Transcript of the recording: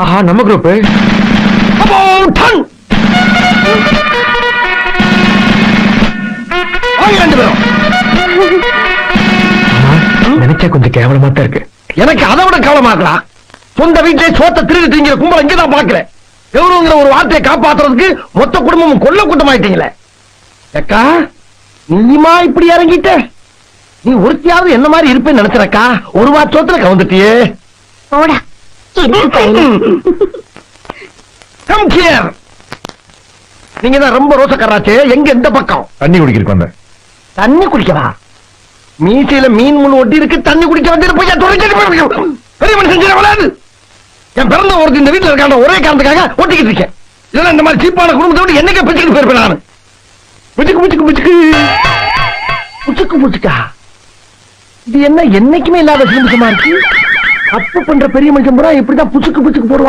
ஆஹா நம்ம குரூப் நினைச்சா கொஞ்சம் கேவலமா தான் இருக்கு. எனக்கு அதை விட கேவலமாக்கலாம். சொந்த வீட்டிலே சோத்த திருடி திங்கிற கும்பல இங்கதான் பாக்குறேன். கௌரவங்கிற ஒரு வார்த்தையை காப்பாத்துறதுக்கு மொத்த குடும்பமும் கொல்ல கூட்டமாயிட்டீங்களே. அக்கா நீமா இப்படி இறங்கிட்ட? நீ ஒருத்தியாவது என்ன மாதிரி இருப்பேன்னு நினைச்சனக்கா. ஒரு வாரத்துல கவுந்துட்டியே. போடா Come here. நீங்க தான் ரொம்ப ரோசக்காராச்சே. எங்க எந்த பக்கம்? தண்ணி குடிக்கிறதுக்கு வந்தேன். தண்ணி குடிக்கவா? மீசையில மீன் முள் ஒட்டி இருக்கு. தண்ணி குடிக்க வந்து போய் பெரிய மனுஷன் வராது. என் பிறந்த ஒருத்தர் இந்த வீட்டுல இருக்கான ஒரே காரணத்துக்காக ஒட்டிக்கிட்டு இருக்கேன். இதெல்லாம் இந்த மாதிரி சீப்பான குடும்பத்தை விட்டு என்னைக்கே பிச்சுக்கிட்டு போயிருப்பேன் நான். புச்சுக்கு புச்சுக்கு புச்சுக்கு புச்சுக்கு புச்சுக்கா. இது என்ன என்னைக்குமே இல்லாத சிலிமிசமா இருக்கு. தப்பு பண்ற பெரிய மனுஷன் பூரா இப்படிதான் புச்சுக்கு புச்சுக்கு போடுவாங்க.